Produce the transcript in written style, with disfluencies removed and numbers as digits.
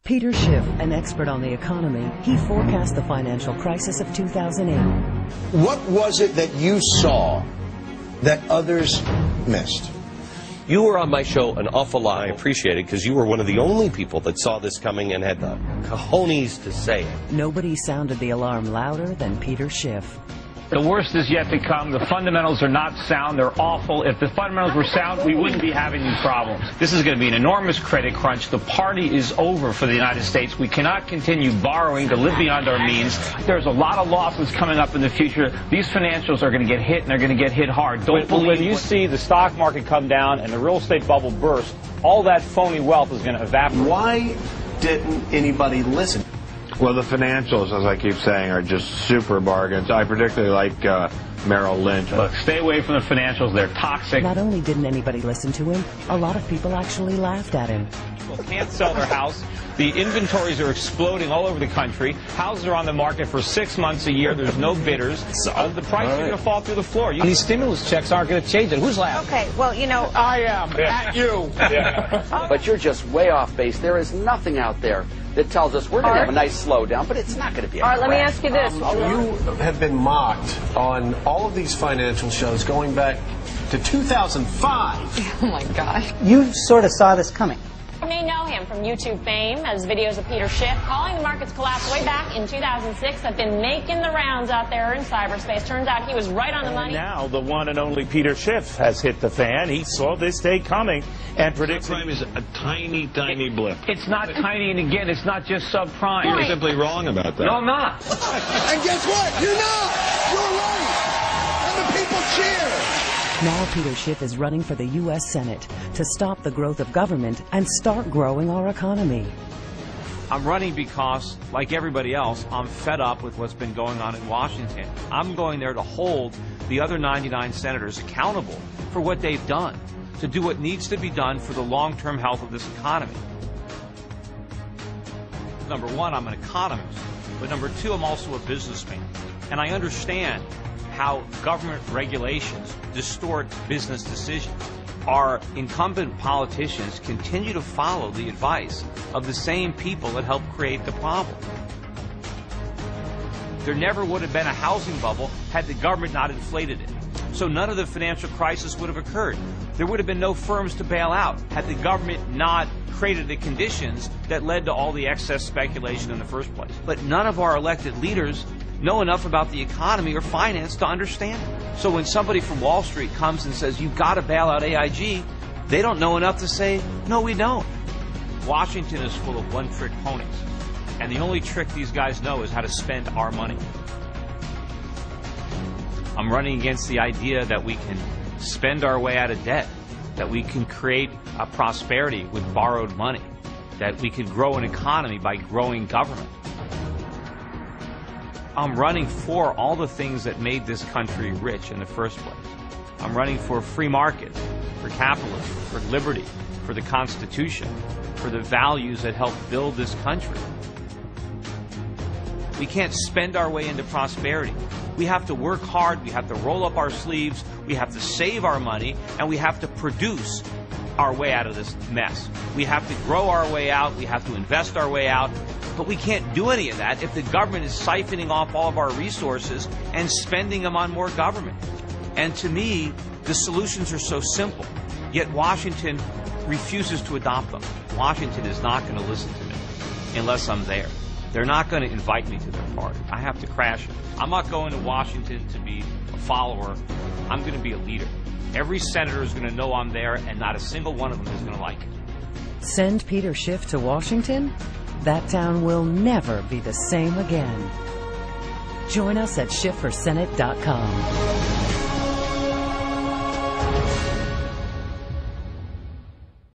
Peter Schiff, an expert on the economy, he forecast the financial crisis of 2008. What was it that you saw that others missed? You were on my show an awful lot. I appreciate it because you were one of the only people that saw this coming and had the cojones to say it. Nobody sounded the alarm louder than Peter Schiff. The worst is yet to come. The fundamentals are not sound. They're awful. If the fundamentals were sound, we wouldn't be having these problems. This is going to be an enormous credit crunch. The party is over for the United States. We cannot continue borrowing to live beyond our means. There's a lot of losses coming up in the future. These financials are going to get hit, and they're going to get hit hard. Don't believe when you see the stock market come down and the real estate bubble burst, all that phony wealth is going to evaporate. Why didn't anybody listen? Well, the financials, as I keep saying, are just super bargains. I particularly like Merrill Lynch. Look, stay away from the financials. They're toxic. Not only didn't anybody listen to him, a lot of people actually laughed at him. People can't sell their house. The inventories are exploding all over the country. Houses are on the market for 6 months a year. There's no bidders. The prices are going to fall through the floor. These stimulus checks aren't going to change it. Who's laughing? Okay, well, you know... I am. At you. Yeah. But you're just way off base. There is nothing out there that tells us we're going to have a nice slowdown, but it's not going to be a All right, let me ask you this. You have been mocked on all of these financial shows going back to 2005. Oh, my gosh. You sort of saw this coming. You may know him from YouTube fame as videos of Peter Schiff calling the market's collapse way back in 2006 have been making the rounds out there in cyberspace. Turns out he was right on the money. Now the one and only Peter Schiff has hit the fan. He saw this day coming and predicted. Subprime is a tiny, tiny blip. It's not tiny, and again, it's not just subprime. You're simply wrong about that. No, I'm not. And guess what? You're not! You're right! And the people cheer! Now Peter Schiff is running for the U.S. Senate to stop the growth of government and start growing our economy. I'm running because, like everybody else, I'm fed up with what's been going on in Washington. I'm going there to hold the other 99 senators accountable for what they've done, to do what needs to be done for the long-term health of this economy. Number one, I'm an economist, but number two, I'm also a businessman. And I understand how government regulations distort business decisions. Our incumbent politicians continue to follow the advice of the same people that helped create the problem. There never would have been a housing bubble had the government not inflated it. So none of the financial crisis would have occurred. There would have been no firms to bail out had the government not created the conditions that led to all the excess speculation in the first place. But none of our elected leaders know enough about the economy or finance to understand it. So when somebody from Wall Street comes and says, you've got to bail out AIG, they don't know enough to say, no, we don't. Washington is full of one-trick ponies. And the only trick these guys know is how to spend our money. I'm running against the idea that we can spend our way out of debt, that we can create a prosperity with borrowed money, that we can grow an economy by growing government. I'm running for all the things that made this country rich in the first place. I'm running for a free market, for capitalism, for liberty, for the Constitution, for the values that help build this country. We can't spend our way into prosperity. We have to work hard, we have to roll up our sleeves, we have to save our money, and we have to produce our way out of this mess. We have to grow our way out, we have to invest our way out, but we can't do any of that if the government is siphoning off all of our resources and spending them on more government. And to me, the solutions are so simple, yet Washington refuses to adopt them. Washington is not going to listen to me unless I'm there. They're not going to invite me to their party. I have to crash it. I'm not going to Washington to be a follower. I'm going to be a leader. Every senator is going to know I'm there, and not a single one of them is going to like it. Send Peter Schiff to Washington? That town will never be the same again. Join us at SchiffForSenate.com.